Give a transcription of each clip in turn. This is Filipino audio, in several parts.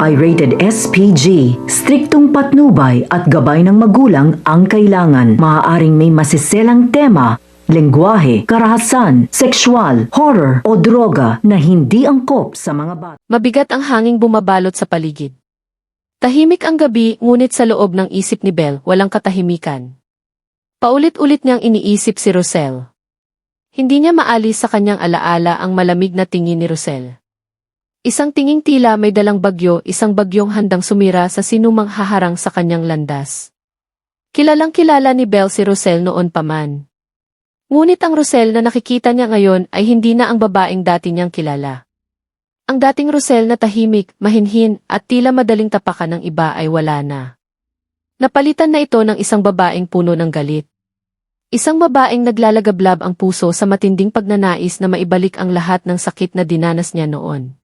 ay rated SPG. Striktong patnubay at gabay ng magulang ang kailangan. Maaaring may masiselang tema, lengguwahe, karahasan, sexual, horror o droga na hindi angkop sa mga bata. Mabigat ang hanging bumabalot sa paligid. Tahimik ang gabi, ngunit sa loob ng isip ni Belle walang katahimikan. Paulit-ulit niyang iniisip si Roselle. Hindi niya maalis sa kanyang alaala ang malamig na tingin ni Roselle. Isang tinging tila may dalang bagyo, isang bagyong handang sumira sa sinumang haharang sa kanyang landas. Kilalang-kilala ni Belle si Roselle noon pa man. Ngunit ang Roselle na nakikita niya ngayon ay hindi na ang babaeng dati niyang kilala. Ang dating Roselle na tahimik, mahinhin, at tila madaling tapakan ng iba ay wala na. Napalitan na ito ng isang babaeng puno ng galit. Isang babaeng naglalagablab ang puso sa matinding pagnanais na maibalik ang lahat ng sakit na dinanas niya noon.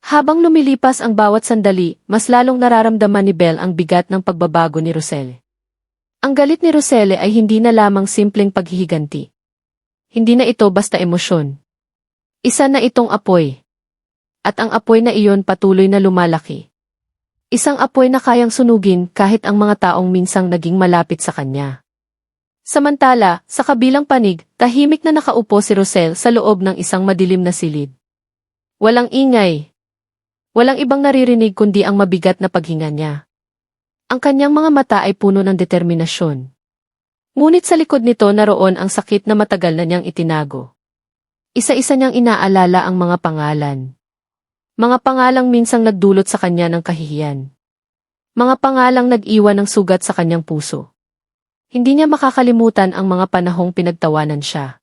Habang lumilipas ang bawat sandali, mas lalong nararamdaman ni Belle ang bigat ng pagbabago ni Roselle. Ang galit ni Roselle ay hindi na lamang simpleng paghihiganti. Hindi na ito basta emosyon. Isa na itong apoy. At ang apoy na iyon patuloy na lumalaki. Isang apoy na kayang sunugin kahit ang mga taong minsang naging malapit sa kanya. Samantala, sa kabilang panig, tahimik na nakaupo si Roselle sa loob ng isang madilim na silid. Walang ingay. Walang ibang naririnig kundi ang mabigat na paghinga niya. Ang kanyang mga mata ay puno ng determinasyon. Ngunit sa likod nito naroon ang sakit na matagal na niyang itinago. Isa-isa niyang inaalala ang mga pangalan. Mga pangalang minsang nagdulot sa kanya ng kahihiyan. Mga pangalang nag-iwan ng sugat sa kanyang puso. Hindi niya makakalimutan ang mga panahong pinagtawanan siya.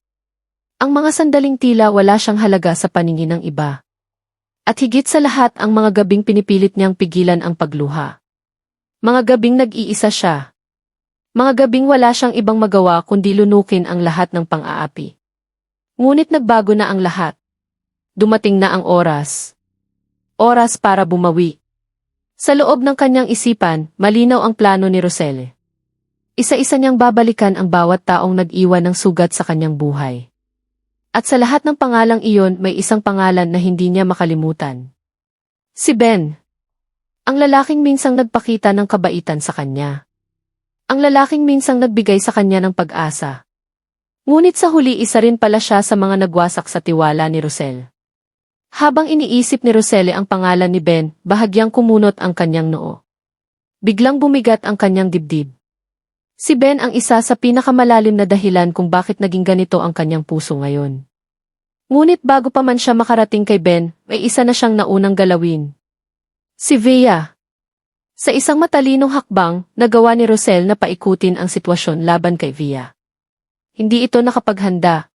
Ang mga sandaling tila wala siyang halaga sa paningin ng iba. At higit sa lahat ang mga gabing pinipilit niyang pigilan ang pagluha. Mga gabing nag-iisa siya. Mga gabing wala siyang ibang magawa kundi lunukin ang lahat ng pang-aapi. Ngunit nagbago na ang lahat. Dumating na ang oras. Oras para bumawi. Sa loob ng kanyang isipan, malinaw ang plano ni Roselle. Isa-isa niyang babalikan ang bawat taong nag-iwan ng sugat sa kanyang buhay. At sa lahat ng pangalang iyon may isang pangalan na hindi niya makalimutan. Si Ben. Ang lalaking minsang nagpakita ng kabaitan sa kanya. Ang lalaking minsang nagbigay sa kanya ng pag-asa. Ngunit sa huli isa rin pala siya sa mga nagwasak sa tiwala ni Roselle. Habang iniisip ni Roselle ang pangalan ni Ben, bahagyang kumunot ang kanyang noo. Biglang bumigat ang kanyang dibdib. Si Ben ang isa sa pinakamalalim na dahilan kung bakit naging ganito ang kanyang puso ngayon. Ngunit bago pa man siya makarating kay Ben, may isa na siyang naunang galawin. Si Via. Sa isang matalinong hakbang, nagawa ni Roselle na paikutin ang sitwasyon laban kay Via. Hindi ito nakapaghanda.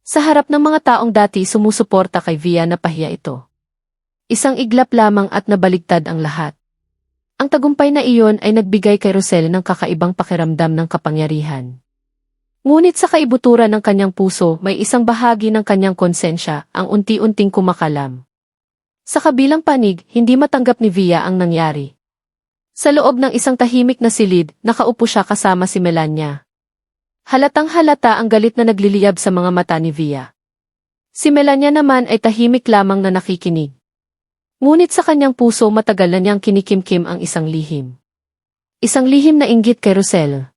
Sa harap ng mga taong dati sumusuporta kay Via na pahiya ito. Isang iglap lamang at nabaligtad ang lahat. Ang tagumpay na iyon ay nagbigay kay Roselle ng kakaibang pakiramdam ng kapangyarihan. Ngunit sa kaibuturan ng kanyang puso may isang bahagi ng kanyang konsensya ang unti-unting kumakalam. Sa kabilang panig, hindi matanggap ni Via ang nangyari. Sa loob ng isang tahimik na silid, nakaupo siya kasama si Melania. Halatang halata ang galit na nagliliyab sa mga mata ni Via. Si Melania naman ay tahimik lamang na nakikinig. Ngunit sa kanyang puso matagal na niyang kinikimkim ang isang lihim. Isang lihim na inggit kay Roselle.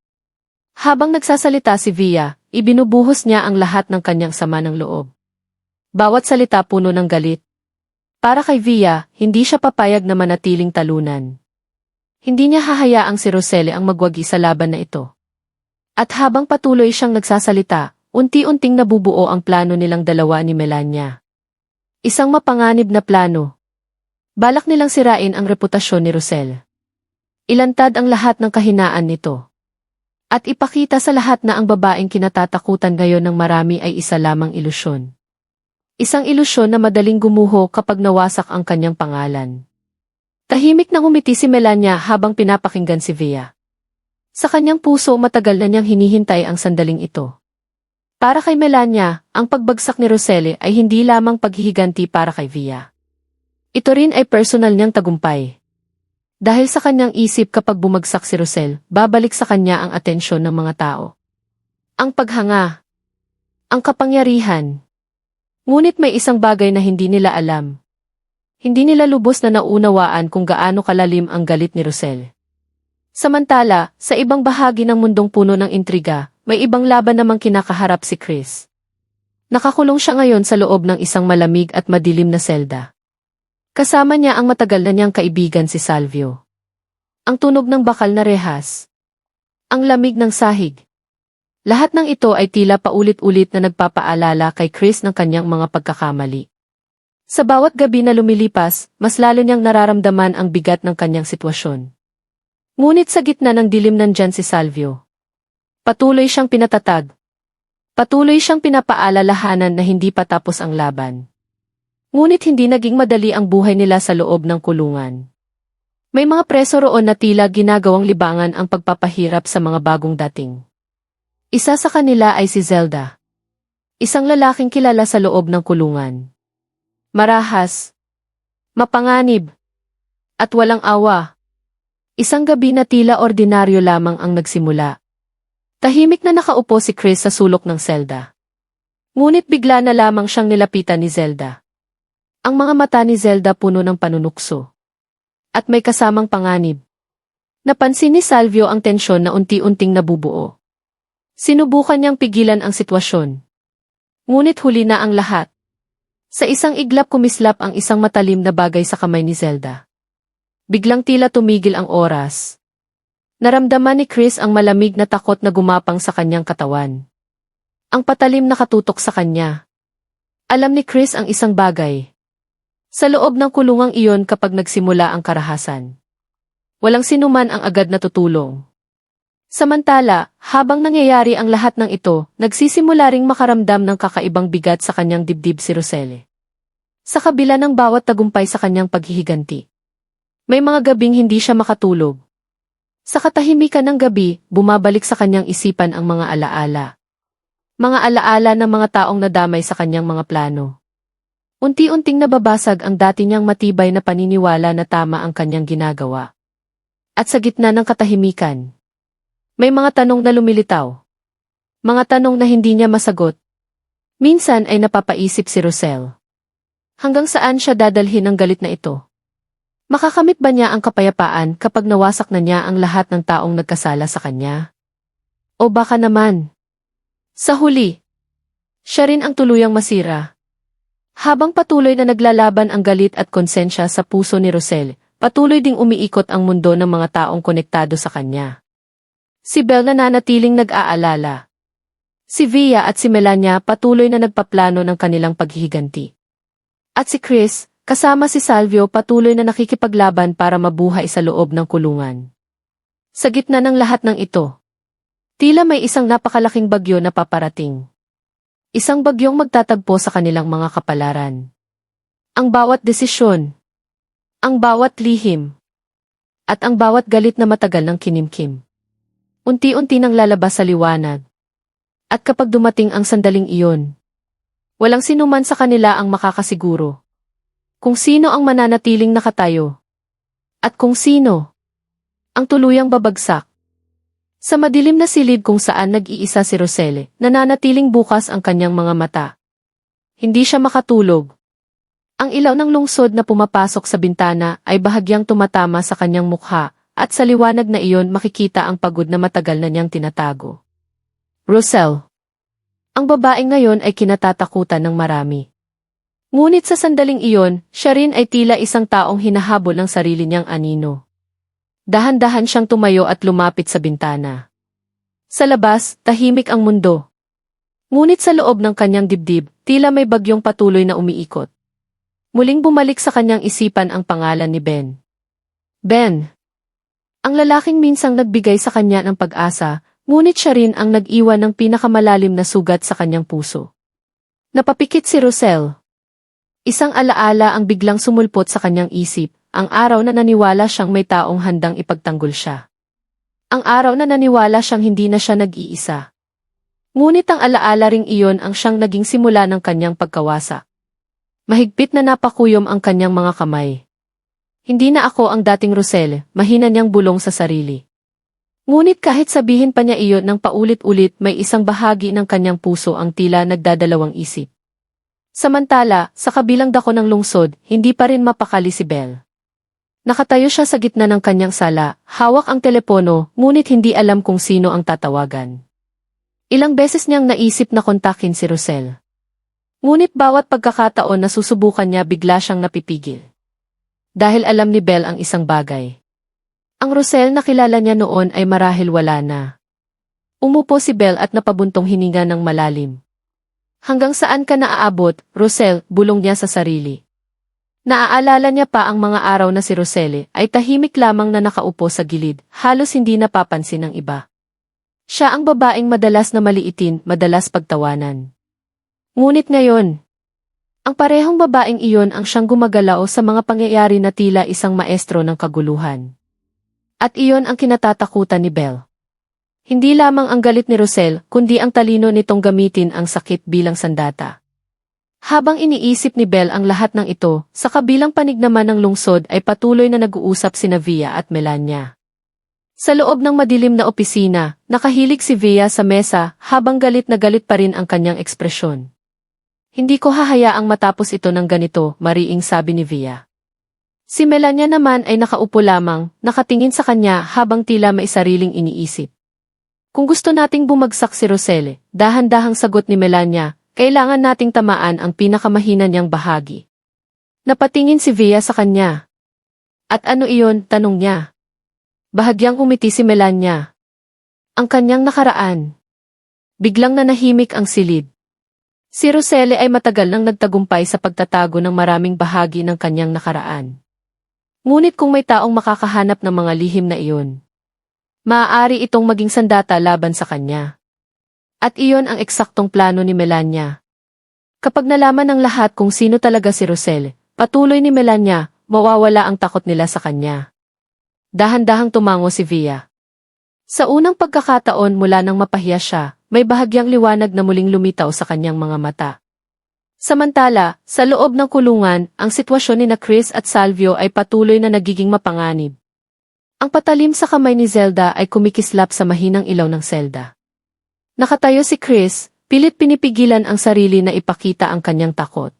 Habang nagsasalita si Via, ibinubuhos niya ang lahat ng kanyang sama ng loob. Bawat salita puno ng galit. Para kay Via, hindi siya papayag na manatiling talunan. Hindi niya hahayaang si Roselle ang magwagi sa laban na ito. At habang patuloy siyang nagsasalita, unti-unting nabubuo ang plano nilang dalawa ni Melania. Isang mapanganib na plano. Balak nilang sirain ang reputasyon ni Roselle. Ilantad ang lahat ng kahinaan nito. At ipakita sa lahat na ang babaeng kinatatakutan ngayon ng marami ay isa lamang ilusyon. Isang ilusyon na madaling gumuho kapag nawasak ang kanyang pangalan. Tahimik na ngumiti si Melania habang pinapakinggan si Via. Sa kanyang puso matagal na niyang hinihintay ang sandaling ito. Para kay Melania, ang pagbagsak ni Roselle ay hindi lamang paghihiganti para kay Via. Ito rin ay personal niyang tagumpay. Dahil sa kanyang isip kapag bumagsak si Roselle, babalik sa kanya ang atensyon ng mga tao. Ang paghanga. Ang kapangyarihan. Ngunit may isang bagay na hindi nila alam. Hindi nila lubos na naunawaan kung gaano kalalim ang galit ni Rosel. Samantala, sa ibang bahagi ng mundong puno ng intriga, may ibang laban namang kinakaharap si Chris. Nakakulong siya ngayon sa loob ng isang malamig at madilim na selda. Kasama niya ang matagal na niyang kaibigan si Salvio. Ang tunog ng bakal na rehas. Ang lamig ng sahig. Lahat ng ito ay tila paulit-ulit na nagpapaalala kay Chris ng kanyang mga pagkakamali. Sa bawat gabi na lumilipas, mas lalo niyang nararamdaman ang bigat ng kanyang sitwasyon. Ngunit sa gitna ng dilim nandyan si Salvio. Patuloy siyang pinatatag. Patuloy siyang pinapaalalahanan na hindi pa tapos ang laban. Ngunit hindi naging madali ang buhay nila sa loob ng kulungan. May mga preso roon na tila ginagawang libangan ang pagpapahirap sa mga bagong dating. Isa sa kanila ay si Zelda. Isang lalaking kilala sa loob ng kulungan. Marahas, mapanganib, at walang awa. Isang gabi na tila ordinaryo lamang ang nagsimula. Tahimik na nakaupo si Chris sa sulok ng selda. Ngunit bigla na lamang siyang nilapitan ni Zelda. Ang mga mata ni Zelda puno ng panunukso. At may kasamang panganib. Napansin ni Salvio ang tensyon na unti-unting nabubuo. Sinubukan niyang pigilan ang sitwasyon. Ngunit huli na ang lahat. Sa isang iglap kumislap ang isang matalim na bagay sa kamay ni Zelda. Biglang tila tumigil ang oras. Naramdaman ni Chris ang malamig na takot na gumapang sa kanyang katawan. Ang patalim na katutok sa kanya. Alam ni Chris ang isang bagay. Sa loob ng kulungang iyon kapag nagsimula ang karahasan. Walang sinuman ang agad na tutulong. Samantala, habang nangyayari ang lahat ng ito, nagsisimula ring makaramdam ng kakaibang bigat sa kanyang dibdib si Roselle. Sa kabila ng bawat tagumpay sa kanyang paghihiganti. May mga gabing hindi siya makatulog. Sa katahimikan ng gabi, bumabalik sa kanyang isipan ang mga alaala. Mga alaala ng mga taong nadamay sa kanyang mga plano. Unti-unting nababasag ang dati niyang matibay na paniniwala na tama ang kanyang ginagawa. At sa gitna ng katahimikan, may mga tanong na lumilitaw. Mga tanong na hindi niya masagot. Minsan ay napapaisip si Roselle. Hanggang saan siya dadalhin ang galit na ito? Makakamit ba niya ang kapayapaan kapag nawasak na niya ang lahat ng taong nagkasala sa kanya? O baka naman, sa huli, siya rin ang tuluyang masira. Habang patuloy na naglalaban ang galit at konsensya sa puso ni Roselle, patuloy ding umiikot ang mundo ng mga taong konektado sa kanya. Si Belle nananatiling nag-aalala. Si Via at si Melania patuloy na nagpaplano ng kanilang paghihiganti. At si Chris, kasama si Salvio patuloy na nakikipaglaban para mabuhay sa loob ng kulungan. Sa gitna ng lahat ng ito, tila may isang napakalaking bagyo na paparating. Isang bagyong magtatagpo sa kanilang mga kapalaran. Ang bawat desisyon, ang bawat lihim, at ang bawat galit na matagal ng kinimkim. Unti-unti nang lalabas sa liwanag. At kapag dumating ang sandaling iyon, walang sinuman sa kanila ang makakasiguro. Kung sino ang mananatiling nakatayo. At kung sino ang tuluyang babagsak. Sa madilim na silid kung saan nag-iisa si Roselle, nananatiling bukas ang kanyang mga mata. Hindi siya makatulog. Ang ilaw ng lungsod na pumapasok sa bintana ay bahagyang tumatama sa kanyang mukha, at sa liwanag na iyon makikita ang pagod na matagal na niyang tinatago. Roselle. Ang babaeng ngayon ay kinatatakutan ng marami. Ngunit sa sandaling iyon, siya rin ay tila isang taong hinahabol ng sarili niyang anino. Dahan-dahan siyang tumayo at lumapit sa bintana. Sa labas, tahimik ang mundo. Ngunit sa loob ng kanyang dibdib, tila may bagyong patuloy na umiikot. Muling bumalik sa kanyang isipan ang pangalan ni Ben. Ben. Ang lalaking minsang nagbigay sa kanya ng pag-asa, ngunit siya rin ang nag-iwan ng pinakamalalim na sugat sa kanyang puso. Napapikit si Roselle. Isang alaala ang biglang sumulpot sa kanyang isip, ang araw na naniwala siyang may taong handang ipagtanggol siya. Ang araw na naniwala siyang hindi na siya nag-iisa. Ngunit ang alaala ring iyon ang siyang naging simula ng kanyang pagkawasak. Mahigpit na napakuyom ang kanyang mga kamay. Hindi na ako ang dating Roselle, mahina niyang bulong sa sarili. Ngunit kahit sabihin pa niya iyon ng paulit-ulit, may isang bahagi ng kanyang puso ang tila nagdadalawang isip. Samantala, sa kabilang dako ng lungsod, hindi pa rin mapakali si Belle. Nakatayo siya sa gitna ng kanyang sala, hawak ang telepono, ngunit hindi alam kung sino ang tatawagan. Ilang beses niyang naisip na kontakin si Rosel. Ngunit bawat pagkakataon na susubukan niya bigla siyang napipigil. Dahil alam ni Belle ang isang bagay. Ang Rosel na kilala niya noon ay marahil wala na. Umupo si Belle at napabuntong hininga ng malalim. Hanggang saan ka naaabot, Rosel, bulong niya sa sarili. Naaalala niya pa ang mga araw na si Roselle ay tahimik lamang na nakaupo sa gilid, halos hindi napapansin ng iba. Siya ang babaeng madalas na maliitin, madalas pagtawanan. Ngunit ngayon, ang parehong babaeng iyon ang siyang gumagalaw sa mga pangyayari na tila isang maestro ng kaguluhan. At iyon ang kinatatakutan ni Belle. Hindi lamang ang galit ni Rosel, kundi ang talino nitong gamitin ang sakit bilang sandata. Habang iniisip ni Belle ang lahat ng ito, sa kabilang panig naman ng lungsod ay patuloy na nag-uusap sina Via at Melania. Sa loob ng madilim na opisina, nakahilig si Via sa mesa habang galit na galit pa rin ang kanyang ekspresyon. Hindi ko hahayaang matapos ito ng ganito, mariing sabi ni Via. Si Melania naman ay nakaupo lamang, nakatingin sa kanya habang tila may sariling iniisip. Kung gusto nating bumagsak si Roselle, dahan-dahang sagot ni Melania, kailangan nating tamaan ang pinakamahina niyang bahagi. Napatingin si Via sa kanya. At ano iyon, tanong niya. Bahagyang umiti si Melania. Ang kanyang nakaraan. Biglang nanahimik ang silid. Si Roselle ay matagal nang nagtagumpay sa pagtatago ng maraming bahagi ng kanyang nakaraan. Ngunit kung may taong makakahanap ng mga lihim na iyon, maaari itong maging sandata laban sa kanya. At iyon ang eksaktong plano ni Melania. Kapag nalaman ng lahat kung sino talaga si Roselle, patuloy ni Melania, mawawala ang takot nila sa kanya. Dahan-dahang tumango si Via. Sa unang pagkakataon mula nang mapahiya siya, may bahagyang liwanag na muling lumitaw sa kanyang mga mata. Samantala, sa loob ng kulungan, ang sitwasyon ni Chris at Salvio ay patuloy na nagiging mapanganib. Ang patalim sa kamay ni Zelda ay kumikislap sa mahinang ilaw ng selda. Nakatayo si Chris, pilit pinipigilan ang sarili na ipakita ang kanyang takot.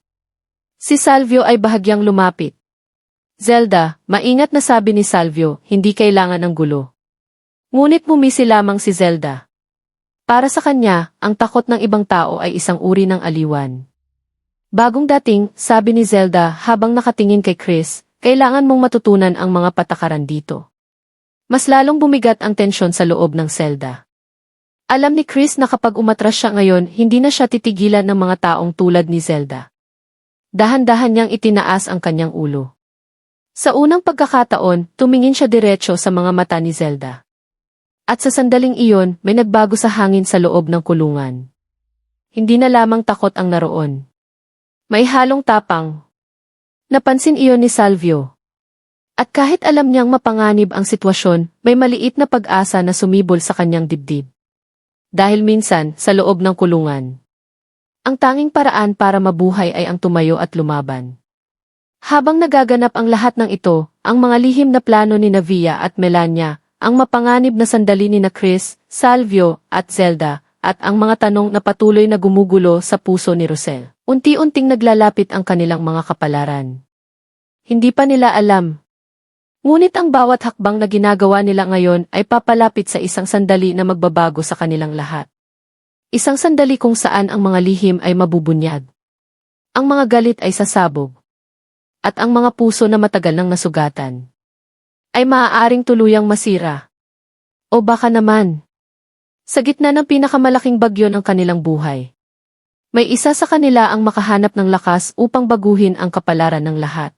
Si Salvio ay bahagyang lumapit. Zelda, maingat na sabi ni Salvio, hindi kailangan ng gulo. Ngunit bumisi lamang si Zelda. Para sa kanya, ang takot ng ibang tao ay isang uri ng aliwan. Bagong dating, sabi ni Zelda habang nakatingin kay Chris, kailangan mong matutunan ang mga patakaran dito. Mas lalong bumigat ang tensyon sa loob ng selda. Alam ni Chris na kapag umatras siya ngayon, hindi na siya titigilan ng mga taong tulad ni Zelda. Dahan-dahan niyang itinaas ang kanyang ulo. Sa unang pagkakataon, tumingin siya diretso sa mga mata ni Zelda. At sa sandaling iyon, may nagbago sa hangin sa loob ng kulungan. Hindi na lamang takot ang naroon. May halong tapang. Napansin iyon ni Salvio. At kahit alam niyang mapanganib ang sitwasyon, may maliit na pag-asa na sumibol sa kanyang dibdib. Dahil minsan, sa loob ng kulungan, ang tanging paraan para mabuhay ay ang tumayo at lumaban. Habang nagaganap ang lahat ng ito, ang mga lihim na plano ni Via at Melania, ang mapanganib na sandali ni Chris, Salvio, at Zelda, at ang mga tanong na patuloy na gumugulo sa puso ni Rosel. Unti-unting naglalapit ang kanilang mga kapalaran. Hindi pa nila alam. Ngunit ang bawat hakbang na ginagawa nila ngayon ay papalapit sa isang sandali na magbabago sa kanilang lahat. Isang sandali kung saan ang mga lihim ay mabubunyag. Ang mga galit ay sasabog. At ang mga puso na matagal nang nasugatan ay maaaring tuluyang masira. O baka naman, sa gitna ng pinakamalaking bagyo ng kanilang buhay, may isa sa kanila ang makahanap ng lakas upang baguhin ang kapalaran ng lahat.